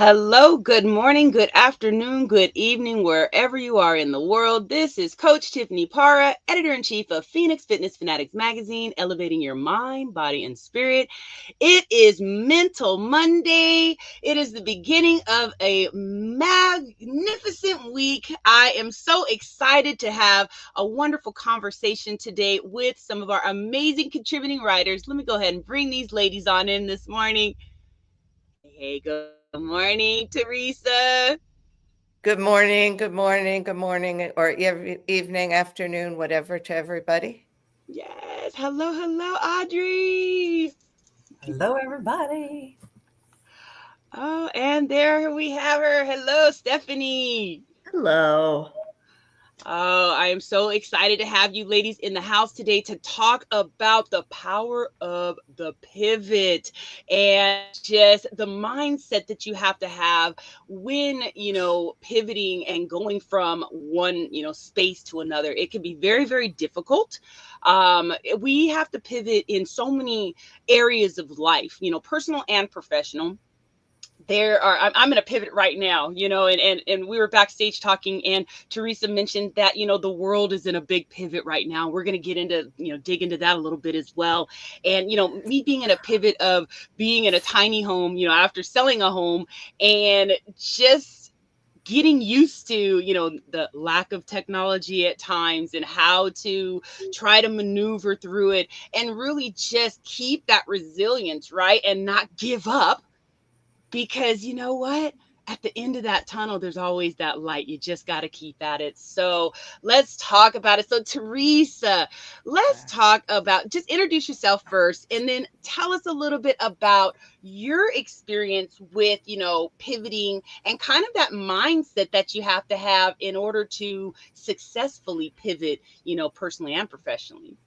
Hello, good morning, good afternoon, good evening, wherever you are in the world. This is Coach Tiffany Para, editor in chief of Phoenix Fitness Fanatics magazine, elevating your mind, body, and spirit. It is Mental Monday. It is the beginning of a magnificent week. I am so excited to have a wonderful conversation today with some of our amazing contributing writers. Let me go ahead and bring these ladies on in this morning. Hey, good morning, Teresa. Good morning, or evening, afternoon, whatever to everybody. Yes. Hello, Audrey. Hello, everybody. Oh, and there we have her. Hello, Stephanie. Hello. Oh, I am so excited to have you ladies in the house today to talk about the power of the pivot and just the mindset that you have to have when, pivoting and going from one, space to another. It can be very, very difficult. We have to pivot in so many areas of life, personal and professional. I'm going to pivot right now, and we were backstage talking, and Teresa mentioned that the world is in a big pivot right now. We're going to get into, dig into that a little bit as well. And me being in a pivot of being in a tiny home, after selling a home, and just getting used to the lack of technology at times and how to try to maneuver through it and really just keep that resilience, right, and not give up, because you know what? At the end of that tunnel, there's always that light. You just got to keep at it. So let's talk about it. So, Teresa, let's talk about, just introduce yourself first and then tell us a little bit about your experience with, pivoting and kind of that mindset that you have to have in order to successfully pivot, personally and professionally.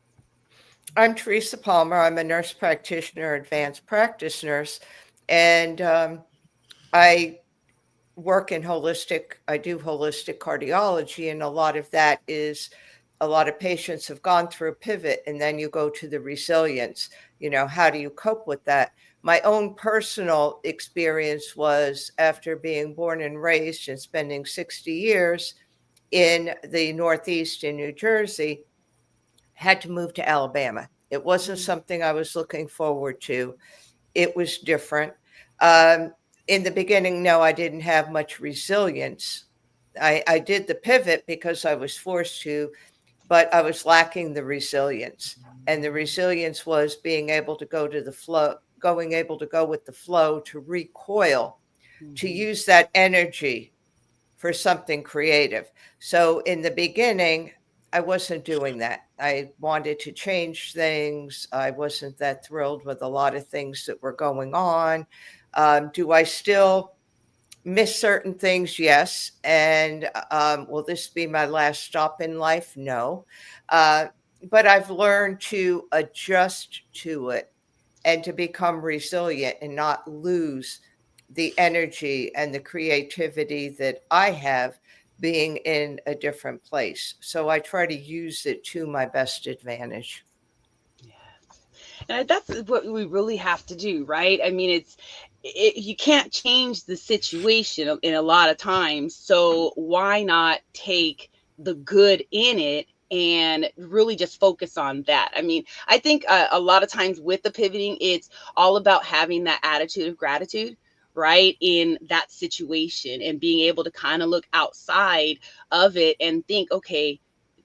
I'm Teresa Palmer. I'm a nurse practitioner, advanced practice nurse, and I I do holistic cardiology, and a lot of that is a lot of patients have gone through a pivot, and then you go to the resilience. How do you cope with that? My own personal experience was after being born and raised and spending 60 years in the Northeast in New Jersey, had to move to Alabama. It wasn't something I was looking forward to. It was different. Um, in the beginning, no, I didn't have much resilience. I did the pivot because I was forced to, but I was lacking the resilience. And the resilience was being able to go to the flow, going able to go with the flow, to recoil, to Mm-hmm. use that energy for something creative. So in the beginning, I wasn't doing that. I wanted to change things. I wasn't that thrilled with a lot of things that were going on. Do I still miss certain things? Yes. And will this be my last stop in life? No. Uh, but I've learned to adjust to it and to become resilient and not lose the energy and the creativity that I have being in a different place. So I try to use it to my best advantage. And that's what we really have to do, right? I mean, you can't change the situation in a lot of times. So why not take the good in it and really just focus on that? I mean, I think a lot of times with the pivoting, it's all about having that attitude of gratitude, right, in that situation, and being able to kind of look outside of it and think, okay,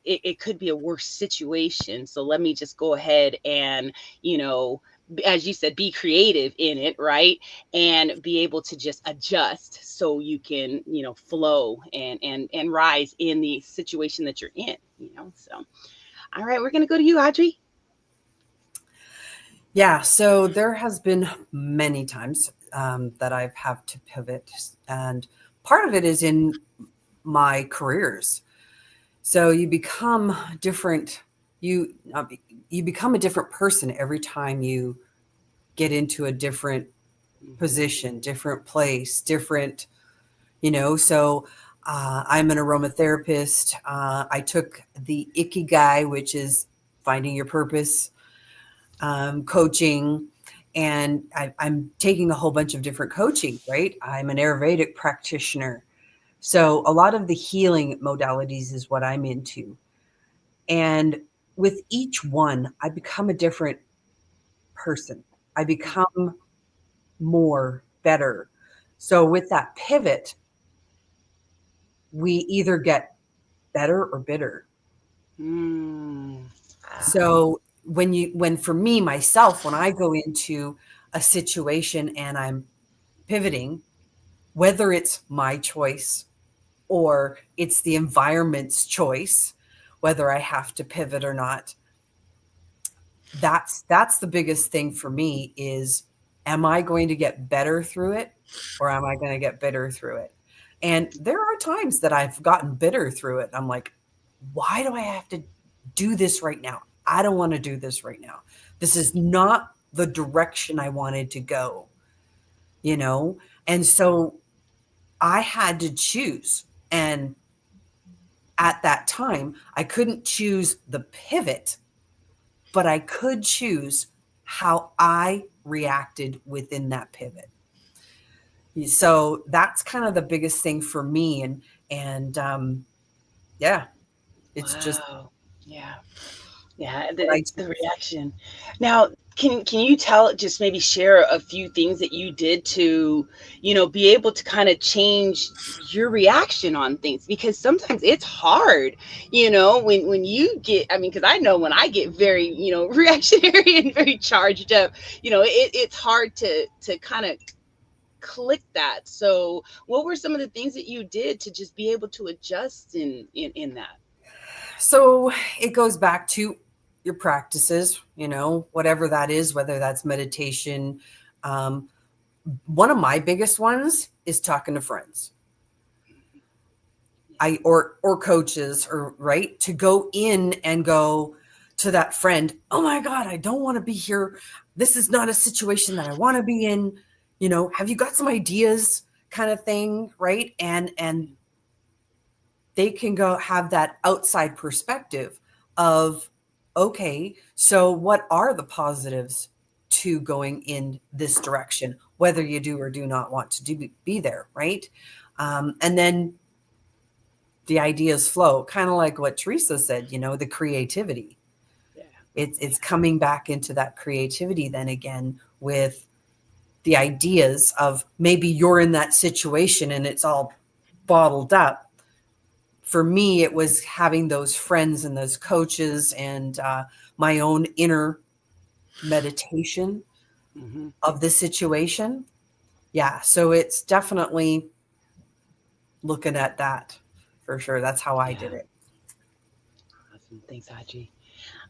it could be a worse situation. So let me just go ahead and, you know, as you said, be creative in it, right? And be able to just adjust so you can, flow and rise in the situation that you're in. So, all right, we're gonna go to you, Audrey. Yeah, so there has been many times that I've had to pivot, and part of it is in my careers. So you become different. You you become a different person every time you get into a different Mm-hmm. position, different place, different. So I'm an aromatherapist. I took the ikigai, which is finding your purpose, coaching, and I'm taking a whole bunch of different coaching, right? I'm an Ayurvedic practitioner. So a lot of the healing modalities is what I'm into. And with each one, I become a different person. I become more better. So with that pivot, we either get better or bitter. Mm. So when for me myself, when I go into a situation and I'm pivoting, whether it's my choice or it's the environment's choice, whether I have to pivot or not, that's the biggest thing for me is, am I going to get better through it or am I going to get bitter through it? And there are times that I've gotten bitter through it. I'm like, why do I have to do this right now? I don't want to do this right now. This is not the direction I wanted to go, you know? And so I had to choose. And at that time, I couldn't choose the pivot, but I could choose how I reacted within that pivot. So that's kind of the biggest thing for me. And yeah, it's just Wow. Yeah. Yeah, what I the choose. reaction. Now, can you tell, just maybe share a few things that you did to, be able to kind of change your reaction on things? Because sometimes it's hard, when you get, I mean, because I know when I get very, reactionary and very charged up, it's hard to kind of click that. So, what were some of the things that you did to just be able to adjust in that? So it goes back to your practices, whatever that is, whether that's meditation. Um, One of my biggest ones is talking to friends. Or coaches, or right, to go in and go to that friend, oh my God, I don't want to be here. This is not a situation that I want to be in. Have you got some ideas, kind of thing, right? And they can go have that outside perspective of, okay, so what are the positives to going in this direction, whether you do or do not want to be there, right? And then the ideas flow, kind of like what Teresa said, the creativity. Yeah. It's coming back into that creativity then again with the ideas of, maybe you're in that situation and it's all bottled up. For me, it was having those friends and those coaches and my own inner meditation Hmm. of the situation. Yeah. So it's definitely looking at that for sure. That's how I Yeah. did it. Awesome. Thanks, Audrey.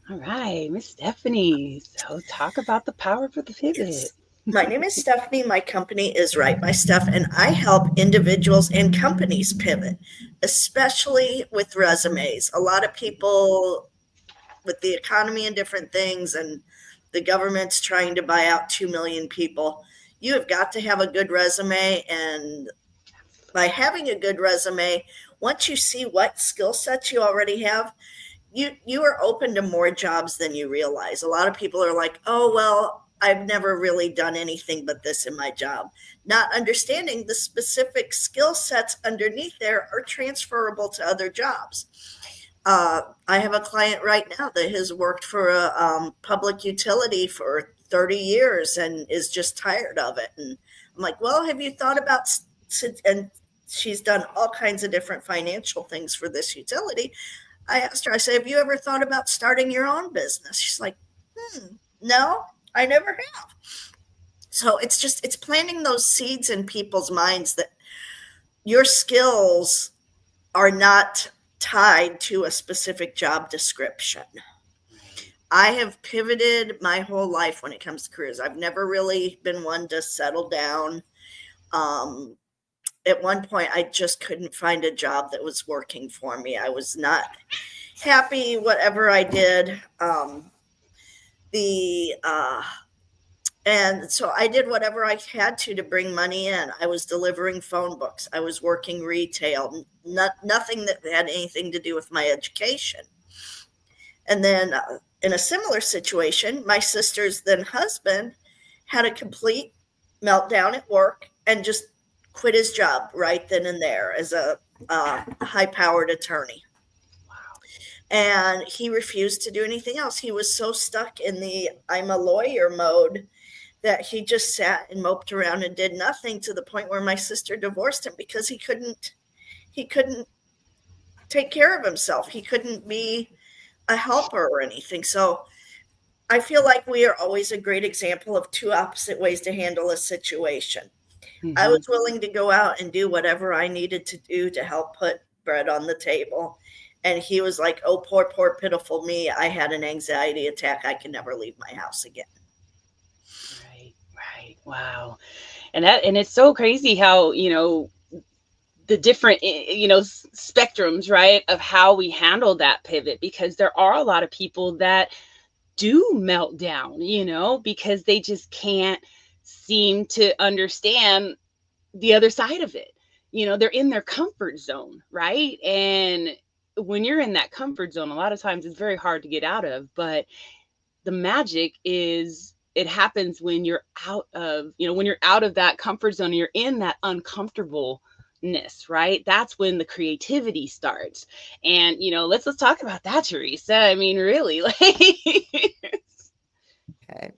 All right, Miss Stephanie. So talk about the power of the pivot. Yes. My name is Stephanie. My company is Write My Stuff, and I help individuals and companies pivot, especially with resumes. A lot of people, with the economy and different things, and the government's trying to buy out 2 million people, you have got to have a good resume. And by having a good resume, once you see what skill sets you already have, you are open to more jobs than you realize. A lot of people are like, oh well, I've never really done anything but this in my job, not understanding the specific skill sets underneath there are transferable to other jobs. I have a client right now that has worked for a public utility for 30 years and is just tired of it. And I'm like, well, have you thought about, and she's done all kinds of different financial things for this utility. I asked her, I said, have you ever thought about starting your own business? She's like, no, I never have. So it's planting those seeds in people's minds that your skills are not tied to a specific job description. Right. I have pivoted my whole life when it comes to careers. I've never really been one to settle down. Um, at one point, I just couldn't find a job that was working for me. I was not happy, whatever I did. The And so I did whatever I had to bring money in. I was delivering phone books. I was working retail. Nothing that had anything to do with my education. And then in a similar situation, my sister's then husband had a complete meltdown at work and just quit his job right then and there as a high powered attorney. Wow. And he refused to do anything else. He was so stuck in the I'm a lawyer mode that he just sat and moped around and did nothing, to the point where my sister divorced him because he couldn't take care of himself. He couldn't be a helper or anything. So I feel like we are always a great example of two opposite ways to handle a situation. I Hmm. was willing to go out and do whatever I needed to do to help put bread on the table. And he was like, oh, poor, poor, pitiful me. I had an anxiety attack. I can never leave my house again. Right, right. Wow. And it's so crazy how, the different spectrums, right, of how we handle that pivot, because there are a lot of people that do melt down, because they just can't seem to understand the other side of it. They're in their comfort zone, right? And when you're in that comfort zone, a lot of times it's very hard to get out of. But the magic is, it happens when you're out of, when you're out of that comfort zone and you're in that uncomfortableness, right? That's when the creativity starts. And let's talk about that, Teresa. I mean, really, like Okay.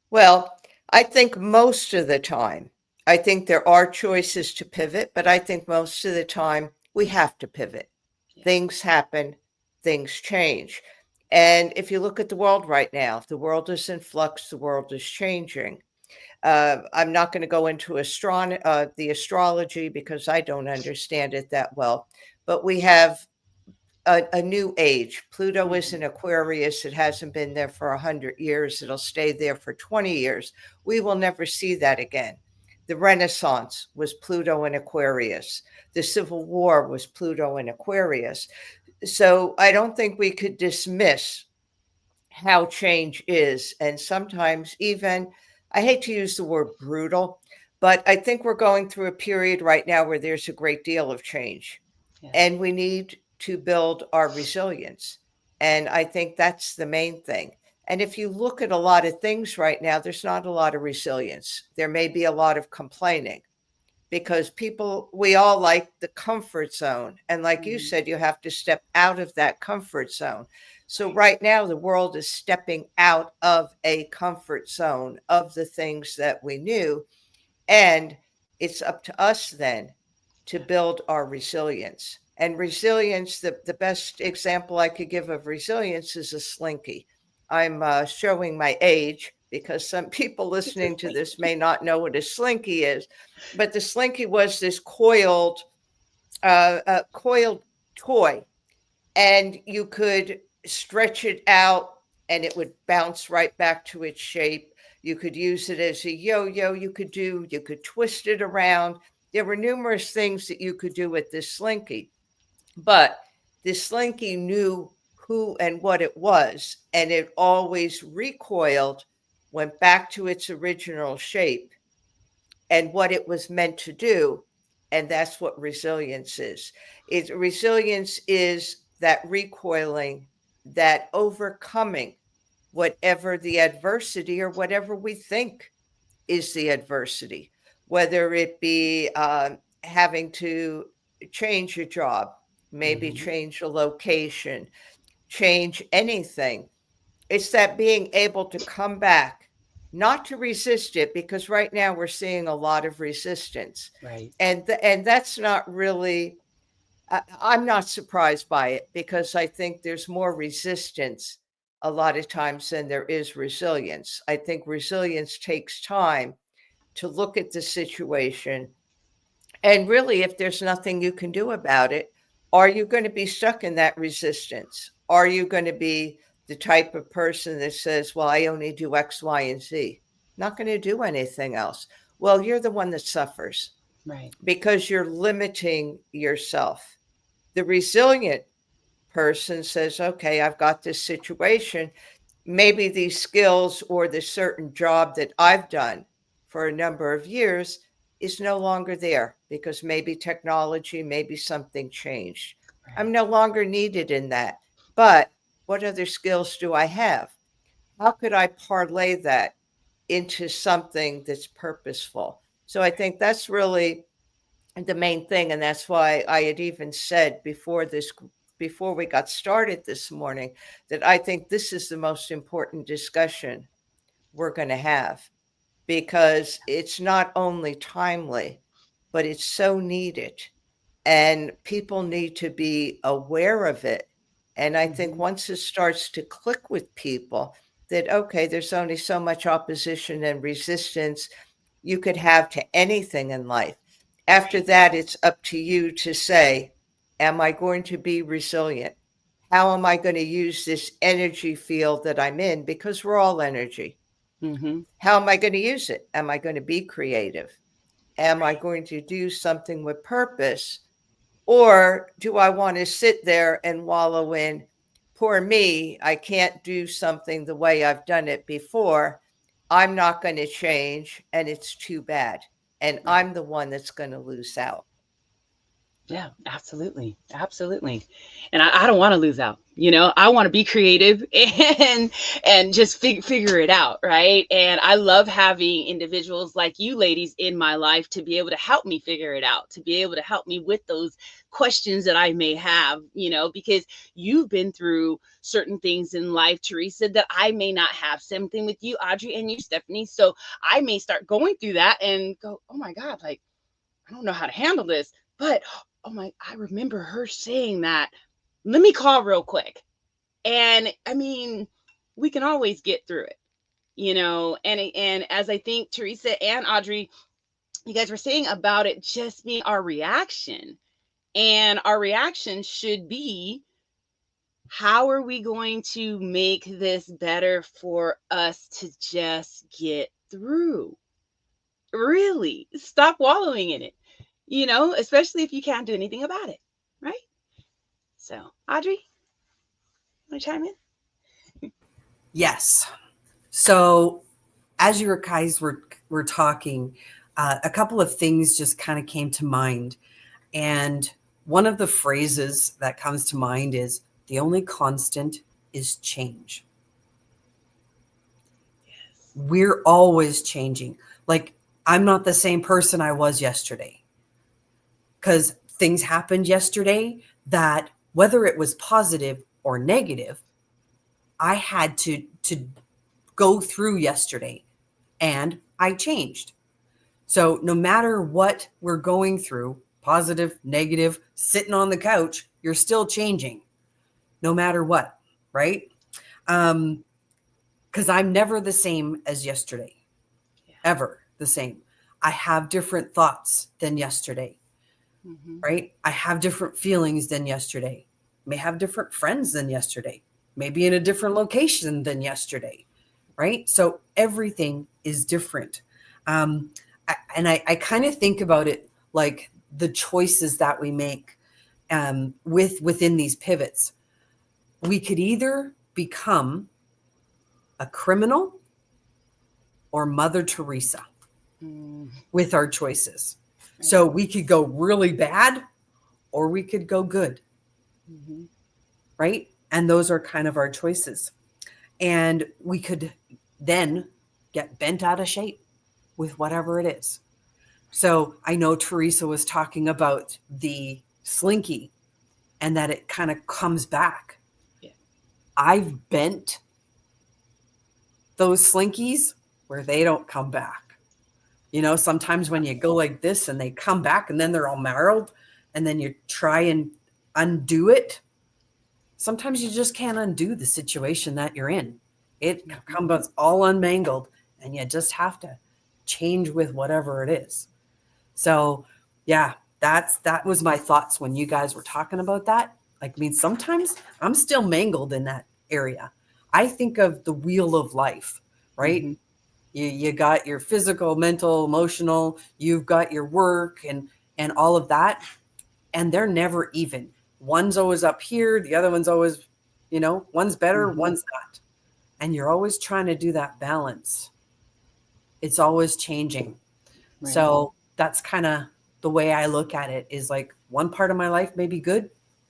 Well, I think most of the time, I think there are choices to pivot, but I think most of the time we have to pivot. yeah. Things happen, things change. And if you look at the world right now, the world is in flux, the world is changing. I'm not going to go into the astrology because I don't understand it that well, but we have a new age. Pluto is in Mhm. Aquarius. It hasn't been there for 100 years. It'll stay there for 20 years. We will never see that again. The Renaissance was Pluto in Aquarius. The Civil War was Pluto in Aquarius. So I don't think we could dismiss how change is. And sometimes, even, I hate to use the word brutal, but I think we're going through a period right now where there's a great deal of change Yeah. and we need to build our resilience. And I think that's the main thing. And if you look at a lot of things right now, there's not a lot of resilience. There may be a lot of complaining because we all like the comfort zone. And like you Mhm. said, you have to step out of that comfort zone. So, Right. right now, the world is stepping out of a comfort zone of the things that we knew. And it's up to us then to Yeah. build our resilience. And resilience, the best example I could give of resilience is a slinky. I'm showing my age because some people It's a listening to thing. this may not know what a slinky is. But the slinky was this coiled toy, and you could stretch it out and it would bounce right back to its shape. You could use it as a yo-yo. You could twist it around. There were numerous things that you could do with this slinky, but this slinky knew who and what it was, and it always recoiled, went back to its original shape and what it was meant to do. And that's what resilience is. Resilience is that recoiling, that overcoming whatever the adversity or whatever we think is the adversity, whether it be having to change a job, maybe Mhm. change a location, change anything. It's that being able to come back, not to resist it, because right now we're seeing a lot of resistance. Right. And that's not really, I'm not surprised by it because I think there's more resistance a lot of times than there is resilience. I think resilience takes time to look at the situation. And really, if there's nothing you can do about it, are you going to be stuck in that resistance? Are you going to be the type of person that says, well, I only do X, Y, and Z? Not going to do anything else. Well, you're the one that suffers Right. because you're limiting yourself. The resilient person says, okay, I've got this situation. Maybe these skills or this certain job that I've done for a number of years is no longer there because maybe technology, maybe something changed. I'm Right. no longer needed in that. But what other skills do I have? how could I parlay that into something that's purposeful? So I think that's really the main thing. And that's why I had even said before we got started this morning, that I think this is the most important discussion we're going to have, because it's not only timely, but it's so needed. And people need to be aware of it. And I think once it starts to click with people that, okay, there's only so much opposition and resistance you could have to anything in life. After that, it's up to you to say, am I going to be resilient? How am I going to use this energy field that I'm in? Because we're all energy. Mm-hmm. How am I going to use it? Am I going to be creative? Am I going to do something with purpose? Or do I want to sit there and wallow in, poor me, I can't do something the way I've done it before. I'm not going to change, and it's too bad. And I'm the one that's going to lose out. Yeah, absolutely. Absolutely. And I don't want to lose out. I want to be creative and just figure it out, right? And I love having individuals like you ladies in my life to be able to help me figure it out, to be able to help me with those questions that I may have, because you've been through certain things in life, Teresa, that I may not have. Same thing with you, Audrey, and you, Stephanie. So I may start going through that and go, oh my God, like, I don't know how to handle this, but oh my, I remember her saying that. Let me call real quick. And I mean, we can always get through it, and as I think Teresa and Audrey, you guys were saying about it just being our reaction. And our reaction should be, how are we going to make this better for us to just get through? Really, stop wallowing in it, especially if you can't do anything about it, right? So, Audrey, want to chime in? Yes. So as you guys were talking, a couple of things just kind of came to mind. And one of the phrases that comes to mind is, the only constant is change. Yes. We're always changing. Like, I'm not the same person I was yesterday, because things happened yesterday that, whether it was positive or negative, I had to go through yesterday, and I changed. So no matter what we're going through, positive, negative, sitting on the couch, you're still changing no matter what, right? Because I'm never the same as yesterday, ever the same. I have different thoughts than yesterday, right? I have different feelings than yesterday. May have different friends than yesterday, maybe in a different location than yesterday, right? So everything is different. I kind of think about it like the choices that we make within these pivots. We could either become a criminal or Mother Teresa with our choices. So we could go really bad or we could go good, right? And those are kind of our choices. And we could then get bent out of shape with whatever it is. So I know Teresa was talking about the slinky and that it kind of comes back. Yeah. I've bent those slinkies where they don't come back. Sometimes when you go like this and they come back and then they're all marred, and then you try and undo it. Sometimes you just can't undo the situation that you're in. It comes all unmangled, and you just have to change with whatever it is. So yeah, that was my thoughts when you guys were talking about that. Like, I mean, sometimes I'm still mangled in that area. I think of the wheel of life, right? You got your physical, mental, emotional, you've got your work and all of that. And they're never even. One's always up here. The other one's always, one's better, one's not. And you're always trying to do that balance. It's always changing. Right. So that's kind of the way I look at it, is like, one part of my life may be good,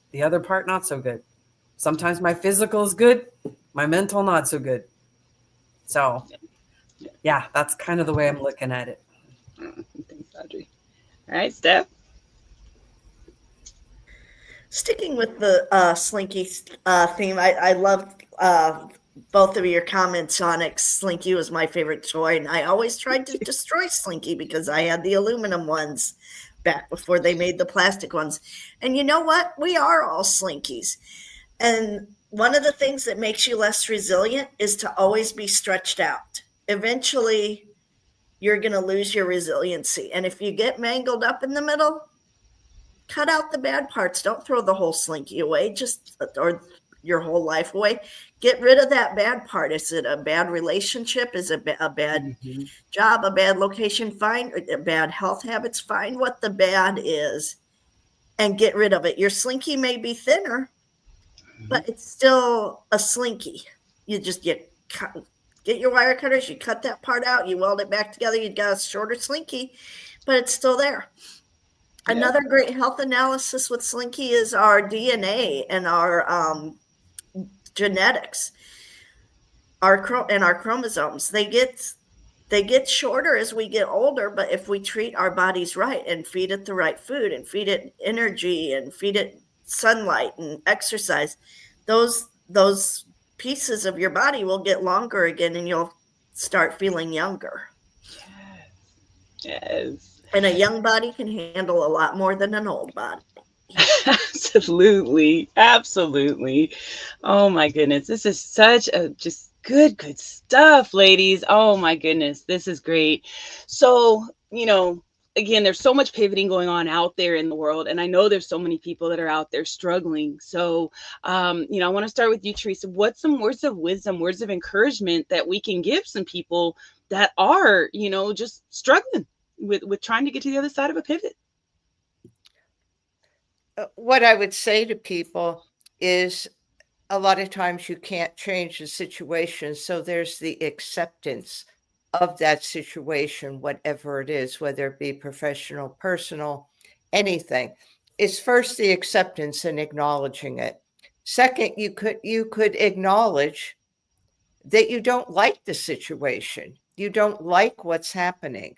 the other part not so good. Sometimes my physical is good, my mental not so good. So, yeah, that's kind of the way I'm looking at it. Thanks, Audrey. All right, Steph. Sticking with the Slinky theme, I loved both of your comments on it. Slinky was my favorite toy, and I always tried to destroy Slinky because I had the aluminum ones back before they made the plastic ones. And you know what? We are all Slinkies. And one of the things that makes you less resilient is to always be stretched out. Eventually, you're going to lose your resiliency. And if you get mangled up in the middle, cut out the bad parts. Don't throw the whole Slinky away, just or your whole life away. Get rid of that bad part. Is it a bad relationship? Is it a bad job, a bad location? Find bad health habits. Find what the bad is and get rid of it. Your Slinky may be thinner, but it's still a Slinky. You just get your wire cutters, you cut that part out, you weld it back together, you got a shorter Slinky, but it's still there. Yeah. Another great health analysis with Slinky is our DNA and our genetics, our chromosomes. They get shorter as we get older, but if we treat our bodies right and feed it the right food and feed it energy and feed it sunlight and exercise, those pieces of your body will get longer again and you'll start feeling younger. Yes. And a young body can handle a lot more than an old body. Absolutely. Absolutely. Oh my goodness. This is such a just good stuff, ladies. Oh my goodness. This is great. So, again, there's so much pivoting going on out there in the world. And I know there's so many people that are out there struggling. So, I want to start with you, Teresa. What's some words of wisdom, words of encouragement that we can give some people that are, just struggling with trying to get to the other side of a pivot? What I would say to people is a lot of times you can't change the situation. So there's the acceptance of that situation, whatever it is, whether it be professional, personal, anything. It's first the acceptance and acknowledging it. Second, you could acknowledge that you don't like the situation. You don't like what's happening.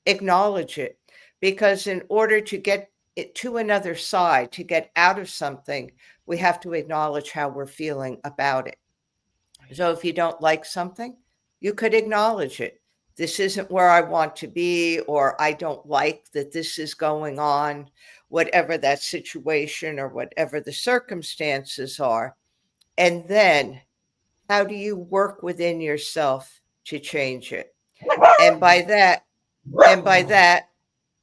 Acknowledge it, because in order to get it to another side, to get out of something, we have to acknowledge how we're feeling about it. So if you don't like something, you could acknowledge it. This isn't where I want to be, or I don't like that this is going on, whatever that situation or whatever the circumstances are. And then how do you work within yourself to change it? And by that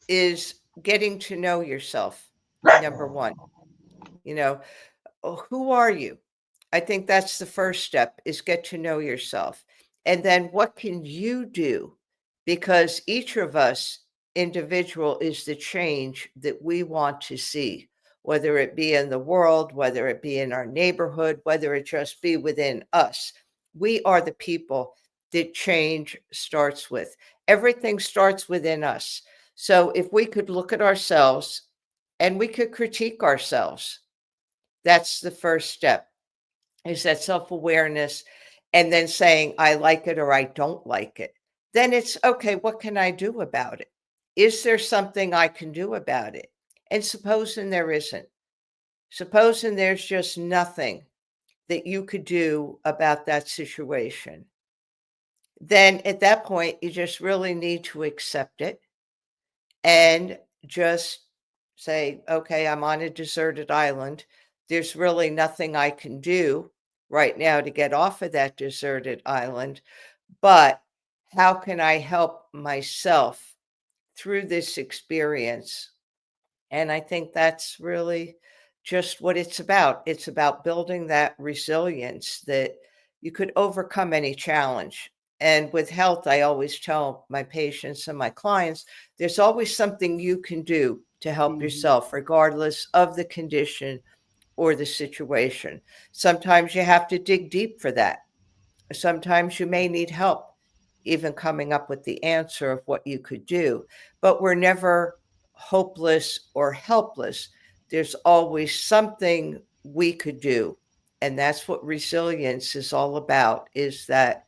is getting to know yourself. Number one, who are you? I think that's the first step, is get to know yourself. And then what can you do? Because each of us individual is the change that we want to see, whether it be in the world, whether it be in our neighborhood, whether it just be within us. We are the people that change starts with. Everything starts within us. So if we could look at ourselves and we could critique ourselves, that's the first step, is that self-awareness, and then saying, I like it or I don't like it. Then it's okay, what can I do about it? Is there something I can do about it? And supposing there isn't, supposing there's just nothing that you could do about that situation, then at that point, you just really need to accept it and just say, okay, I'm on a deserted island. There's really nothing I can do right now to get off of that deserted island. But how can I help myself through this experience? And I think that's really just what it's about. It's about building that resilience that you could overcome any challenge. And with health, I always tell my patients and my clients, there's always something you can do to help yourself, regardless of the condition or the situation. Sometimes you have to dig deep for that. Sometimes you may need help even coming up with the answer of what you could do, but we're never hopeless or helpless. There's always something we could do. And that's what resilience is all about, is that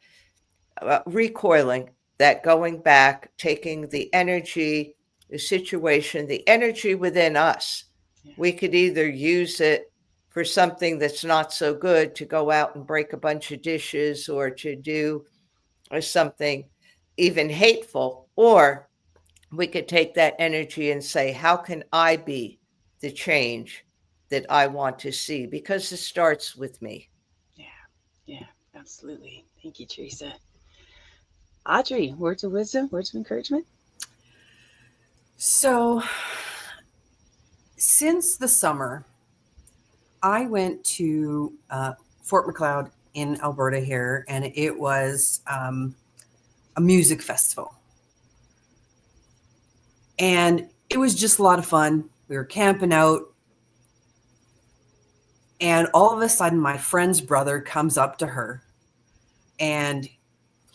recoiling, that going back, taking the energy, the situation, the energy within us. Yeah. We could either use it for something that's not so good, to go out and break a bunch of dishes, or to do something even hateful, or we could take that energy and say, how can I be the change that I want to see? Because it starts with me. Yeah. Yeah. Absolutely. Thank you, Teresa. Audrey, words of wisdom, words of encouragement. So, since the summer, I went to Fort Macleod in Alberta here, and it was a music festival. And it was just a lot of fun. We were camping out. And all of a sudden, my friend's brother comes up to her and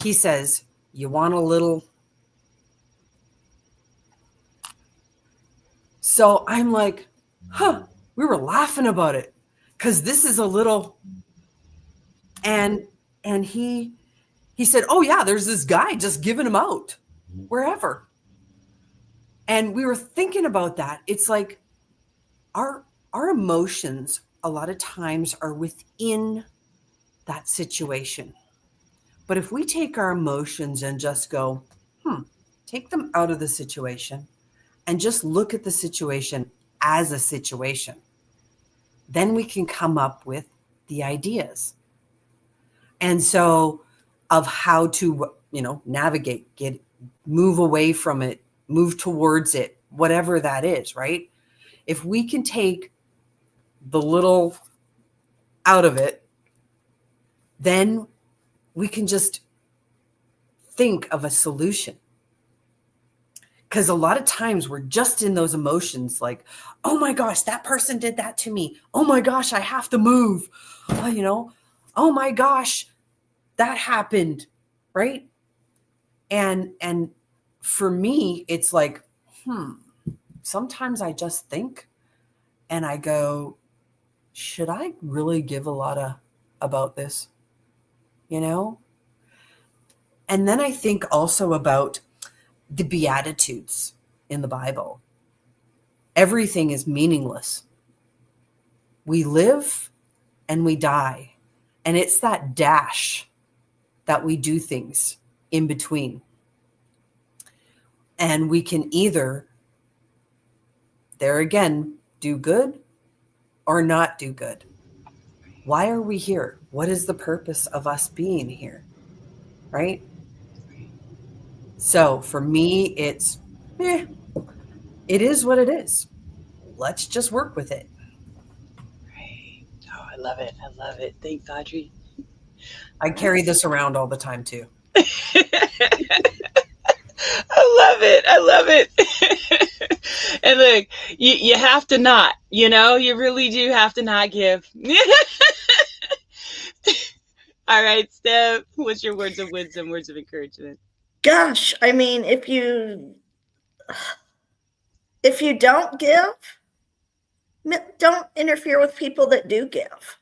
he says, "You want a little?" So I'm like, huh, we were laughing about it because this is a little. And he said, "Oh yeah, there's this guy just giving them out wherever." And we were thinking about that. It's like our emotions a lot of times are within that situation. But if we take our emotions and just go, take them out of the situation and just look at the situation as a situation, then we can come up with the ideas. And so of how to, navigate, move away from it, move towards it, whatever that is, right? If we can take the little out of it, then we can just think of a solution. Because a lot of times we're just in those emotions like, oh my gosh, that person did that to me. Oh my gosh, I have to move. Oh my gosh, that happened, right? And for me, it's like, sometimes I just think and I go, should I really give a lot about this? And then I think also about the Beatitudes in the Bible. Everything is meaningless. We live and we die. And it's that dash that we do things in between. And we can either, there again, do good or not do good. Why are we here? What is the purpose of us being here? Right? So for me, it's, it is what it is. Let's just work with it. Right. Oh, I love it. I love it. Thanks, Audrey. I carry this around all the time too. I love it. I love it. And look, you have to not, you really do have to not give. All right, Steph, what's your words of wisdom, words of encouragement? Gosh, I mean, if you don't give, don't interfere with people that do give.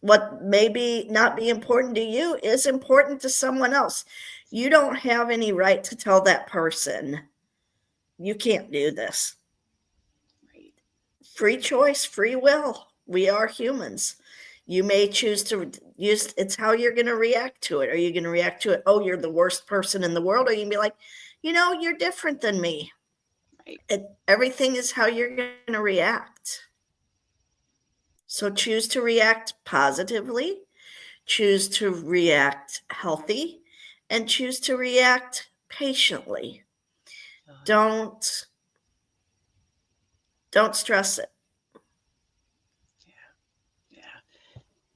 What may not be important to you is important to someone else. You don't have any right to tell that person, you can't do this. Right. Free choice, free will. We are humans. You may choose to use, it's how you're going to react to it. Are you going to react to it? Oh, you're the worst person in the world. Or you can be like, you're different than me. Right. Everything is how you're going to react. So choose to react positively, choose to react healthy, and choose to react patiently. Don't stress it. Yeah.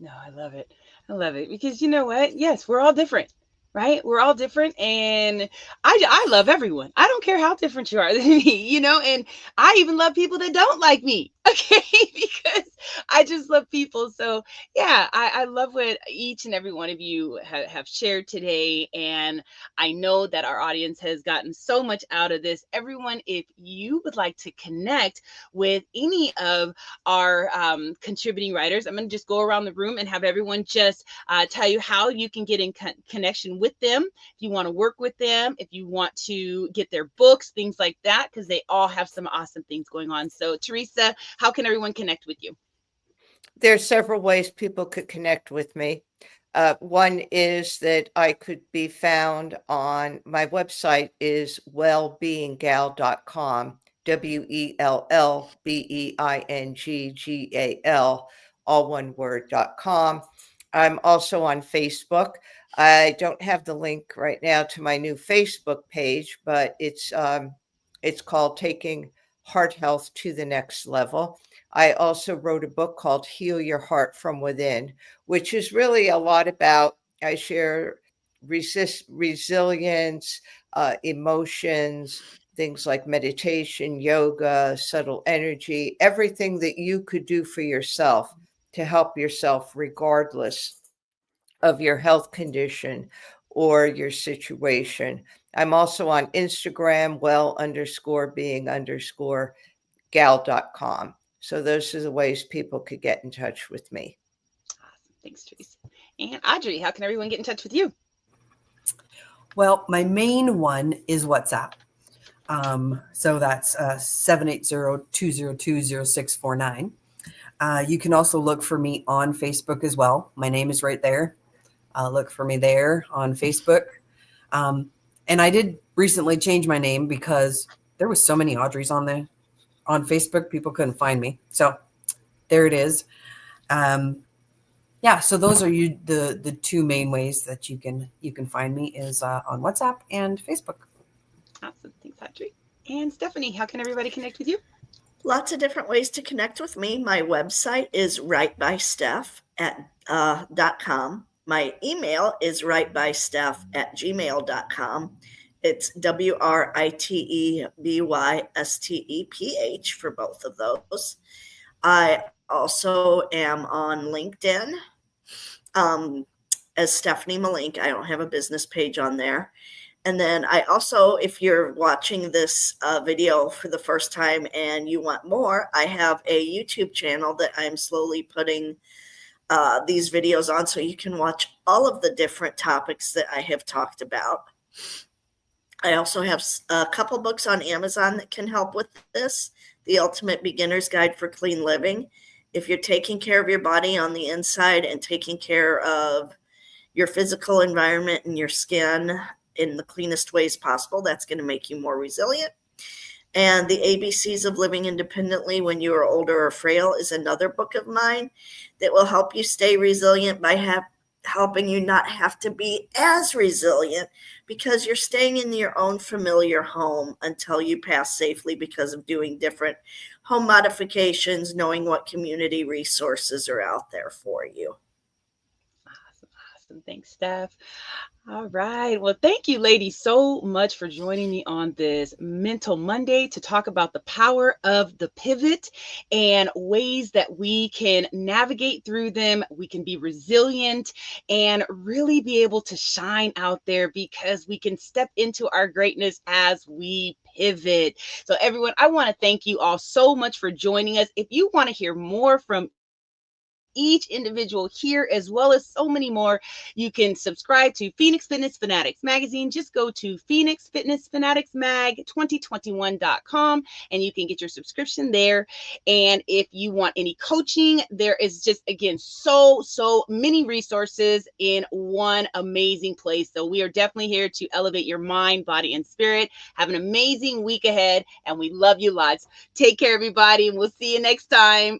No, I love it. I love it because you know what? Yes, we're all different, right? We're all different, and I love everyone. I don't care how different you are than me, and I even love people that don't like me, okay? Because I just love people. So yeah, I love what each and every one of you have shared today. And I know that our audience has gotten so much out of this. Everyone, if you would like to connect with any of our contributing writers, I'm going to just go around the room and have everyone just tell you how you can get in connection with them. If you want to work with them, if you want to get their books, things like that, because they all have some awesome things going on. So Teresa, how can everyone connect with you? There's several ways people could connect with me. One is that I could be found on my website is wellbeinggal.com, WELLBEINGGAL, all one word.com. I'm also on Facebook. I don't have the link right now to my new Facebook page, but it's called Taking Heart Health to the Next Level. I also wrote a book called Heal Your Heart from Within, which is really a lot about, I share resilience, emotions, things like meditation, yoga, subtle energy, everything that you could do for yourself to help yourself regardless of your health condition or your situation. I'm also on Instagram, well_being_gal.com. So those are the ways people could get in touch with me. Awesome. Thanks, Teresa. And Audrey, how can everyone get in touch with you? Well, my main one is WhatsApp. So that's 780-202-0649. You can also look for me on Facebook as well. My name is right there. Look for me there on Facebook. And I did recently change my name because there was so many Audreys on Facebook. People couldn't find me. So there it is. Yeah, so those are the two main ways that you can find me is on WhatsApp and Facebook. Awesome. Thanks, Audrey. And Stephanie, how can everybody connect with you? Lots of different ways to connect with me. My website is writebysteph.com. My email is writebysteph@gmail.com. It's WRITEBYSTEPH for both of those. I also am on LinkedIn as Stephanie Malink. I don't have a business page on there. And then I also, if you're watching this video for the first time and you want more, I have a YouTube channel that I'm slowly putting these videos on so you can watch all of the different topics that I have talked about. I also have a couple books on Amazon that can help with this. The Ultimate Beginner's Guide for Clean Living. If you're taking care of your body on the inside and taking care of your physical environment and your skin in the cleanest ways possible, that's going to make you more resilient. And The ABCs of Living Independently When You Are Older or Frail is another book of mine that will help you stay resilient by helping you not have to be as resilient because you're staying in your own familiar home until you pass safely because of doing different home modifications, knowing what community resources are out there for you. Awesome. Thanks, Steph. All right. Well, thank you, ladies, so much for joining me on this Mental Monday to talk about the power of the pivot and ways that we can navigate through them. We can be resilient and really be able to shine out there because we can step into our greatness as we pivot. So, everyone, I want to thank you all so much for joining us. If you want to hear more from each individual here, as well as so many more, you can subscribe to Phoenix Fitness Fanatics magazine. Just go to Phoenix Fitness Fanatics Mag 2021.com and you can get your subscription there. And if you want any coaching, there is just, again, so many resources in one amazing place. So we are definitely here to elevate your mind, body, and spirit. Have an amazing week ahead, and we love you lots. Take care, everybody, and we'll see you next time.